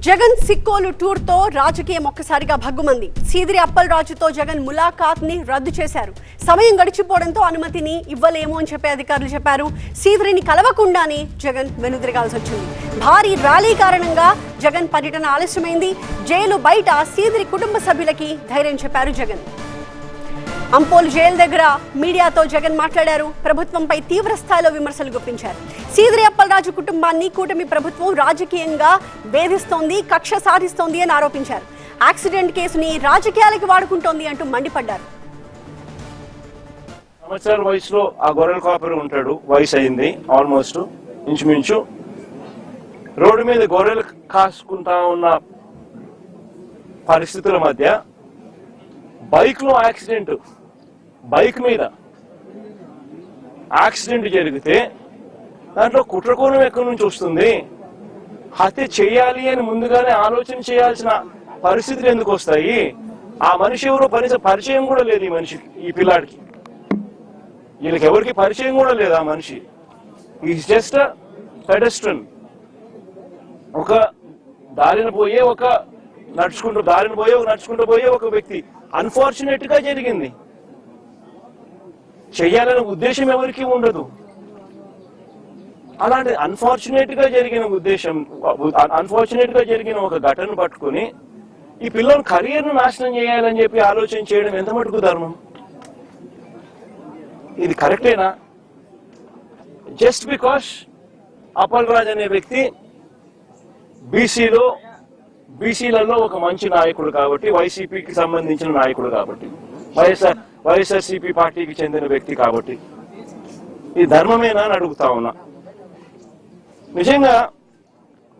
Jagan Sikkolu tour తో రాజకీయం ఒక్కసారిగా భగ్గుమంది. సీదిరి అప్పలరాజుతో జగన్ ములాఖాత్ ని రద్దు చేశారు. సమయం గడిచిపోవడంతో అనుమతిని ఇవ్వలేము అని చెప్పి అధికారులు చెప్పారు. సీదిరిని కలవకుండానే జగన్ వెనుదిరగాల్సి వచ్చింది. భారీ ర్యాలీ కారణంగా జగన్ పర్యటన ఆలస్యమైంది. జైలు బయట సీదిరి కుటుంబ సభ్యులకి ధైర్యం చెప్పారు జగన్. అంపోల్ జైలు దగ్గర మీడియాతో జగన్ మాట్లాడారు. ప్రభుత్వంపై తీవ్ర స్థాయిలో విమర్శలు గుప్పించారు. సీదిరి అప్పలరాజు కుటుంబాన్ని కూటమి ప్రభుత్వం రాజకీయంగా వేధిస్తోంది, కక్ష సాధిస్తోంది అని ఆరోపించారు. యాక్సిడెంట్ కేసుని రాజకీయాలకు వాడుకుంటోంది అంటూ మండిపడ్డారు. సంవత్సరాల వయసులో ఆ గొర్రెల కాపరి ఉంటాడు. వయసు అయింది ఆల్మోస్ట్ ఇంచుమించు. రోడ్డు మీద గొర్రెలు కాసుకుంటా ఉన్న పరిస్థితుల మధ్య బైక్ లో యాక్సిడెంట్, బైక్ మీద యాక్సిడెంట్ జరిగితే దాంట్లో కుట్రకోణం ఎక్కడి నుంచి వస్తుంది? హత్య చేయాలి అని ముందుగానే ఆలోచన చేయాల్సిన పరిస్థితులు ఎందుకు వస్తాయి? ఆ మనిషి ఎవరో పరిచయం కూడా లేదు ఈ మనిషికి, ఈ పిల్లాడికి. వీళ్ళకి ఎవరికి పరిచయం కూడా లేదు. ఆ మనిషి ఈజ్ జస్ట్ పెడెస్ట్రన్. ఒక దారిన పోయే నడుచుకుంటూ పోయే ఒక వ్యక్తి. అన్ఫార్చునేట్ గా జరిగింది. చెయ్యాలనే ఉద్దేశం ఎవరికి ఉండదు. అలాంటి అన్ఫార్చునేట్ గా జరిగిన ఒక ఘటన పట్టుకుని ఈ పిల్లల కెరీర్ ను నాశనం చేయాలని చెప్పి ఆలోచన చేయడం ఎంత మటుకు ధర్మం? ఇది కరెక్టేనా? జస్ట్ బికాస్ అప్పలరాజ్ అనే వ్యక్తి బీసీలలో ఒక మంచి నాయకుడు కాబట్టి, వైసీపీకి సంబంధించిన నాయకుడు కాబట్టి, వైఎస్ఆర్సీపీ పార్టీకి చెందిన వ్యక్తి కాబట్టి ఈ ధర్మమేనా అని అడుగుతా ఉన్నా. నిజంగా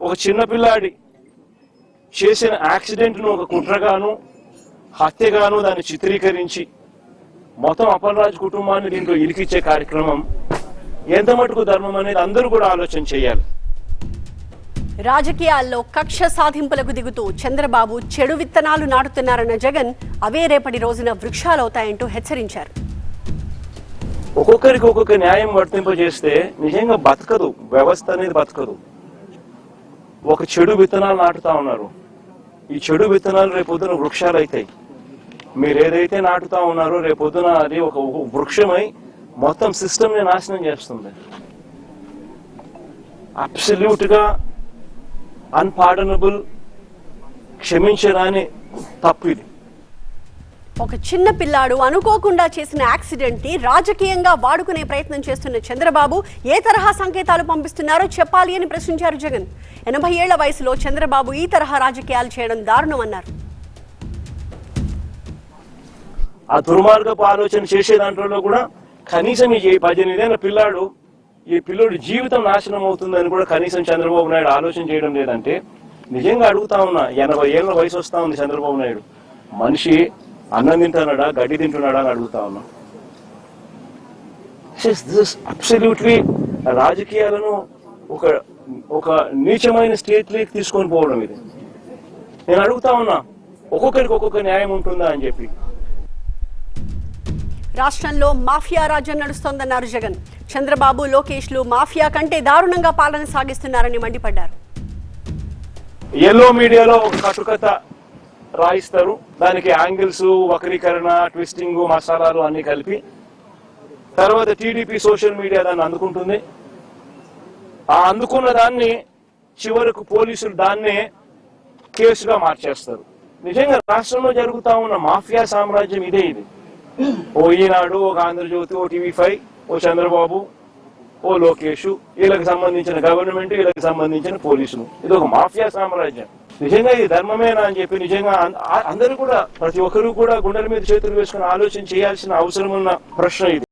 ఒక చిన్నపిల్లాడి చేసిన యాక్సిడెంట్ ను ఒక కుట్రగాను హత్యగాను దాన్ని చిత్రీకరించి మొత్తం అప్పలరాజు కుటుంబాన్ని దీంట్లో ఇరికిచ్చే కార్యక్రమం ఎంత మటుకు ధర్మం అనేది అందరూ కూడా ఆలోచన చేయాలి. రాజకీయాల్లో కక్ష సాధింపులకు దిగుతూ చంద్రబాబు చెడు విత్తనాలు నాటుతున్నారన్న జగన్ అవే రేపటి రోజున వృక్షాలవుతాయంటూ హెచ్చరించారు. ఒక్కొక్కరికి ఒక్కొక్క న్యాయం వర్తింపజేస్తే నిజంగా బతకదు, వ్యవస్థ అనేది బతకదు. ఒక చెడు విత్తనాలు నాటుతా ఉన్నారు. ఈ చెడు విత్తనాలు రేపొద్దున వృక్షాలు అవుతాయి. మీరు ఏదైతే నాటుతా ఉన్నారో రేపొద్దున అది ఒక వృక్షమై మొత్తం సిస్టమ్ ని నాశనం చేస్తుంది. అబ్సల్యూట్ గా అన్పార్డనబుల్, క్షమించరాని తప్పు ఇది. ఒక చిన్న పిల్లాడు అనుకోకుండా చేసిన యాక్సిడెంట్ ని రాజకీయంగా వాడుకునే ప్రయత్నం చేస్తున్న చంద్రబాబు ఏ తరహా సంకేతాలు పంపిస్తున్నారో చెప్పాలి అని ప్రశ్నించారు జగన్. 80 ఏళ్ల వయసులో చంద్రబాబు ఈ తరహా రాజకీయాలు చేయడం దారుణం అన్నారు. ఆ దుర్మార్గపు ఆలోచన చేసే దాంట్లో కూడా కనీసం ఈ 18 ఏళ్ల పిల్లాడు, ఈ పిల్లోడి జీవితం నాశనం అవుతుందని కూడా కనీసం చంద్రబాబు నాయుడు ఆలోచన చేయడం లేదంటే నిజంగా అడుగుతా ఉన్నా. 80 ఏళ్ల వయసు వస్తా ఉంది చంద్రబాబు నాయుడు. మనిషి అన్నం తింటున్నాడా, గడ్డి తింటున్నాడా అని అడుగుతా ఉన్నా. అబ్సల్యూట్లీ రాజకీయాలను ఒక నీచమైన స్టేట్ లేక్ తీసుకొని పోవడం ఇది. నేను అడుగుతా ఉన్నా, ఒక్కొక్కరికి ఒక్కొక్క న్యాయం ఉంటుందా అని చెప్పి. రాష్ట్రంలో మాఫియా రాజ్యం నడుస్తోందన్నారు జగన్. చంద్రబాబు, లోకేష్లు మాఫియా కంటే దారుణంగా పాలన సాగిస్తున్నారని మండిపడ్డారు. ఎల్లో మీడియాలో ఒక కట్టుకథ రాయిస్తారు. దానికి యాంగిల్స్, వక్రీకరణ, ట్విస్టింగ్, మసాలాలు అన్ని కలిపి తర్వాత టీడీపీ సోషల్ మీడియా దాన్ని అందుకుంటుంది. ఆ అందుకున్న దాన్ని చివరకు పోలీసులు దాన్నే కేసుగా మార్చేస్తారు. నిజంగా రాష్ట్రంలో జరుగుతా ఉన్న మాఫియా సామ్రాజ్యం ఇదే. ఇది ఓ ఈనాడు, ఒక ఆంధ్రజ్యోతి, ఓ టీవీ5, ఓ చంద్రబాబు, ఓ లోకేష్, వీళ్ళకి సంబంధించిన గవర్నమెంట్, వీళ్ళకి సంబంధించిన పోలీసులు. ఇది ఒక మాఫియా సామ్రాజ్యం. నిజంగా ఇది ధర్మమేనా అని చెప్పి నిజంగా అందరూ కూడా, ప్రతి ఒక్కరూ కూడా గుండెల మీద చేతులు వేసుకుని ఆలోచన చేయాల్సిన అవసరం ఉన్న ప్రశ్న ఇది.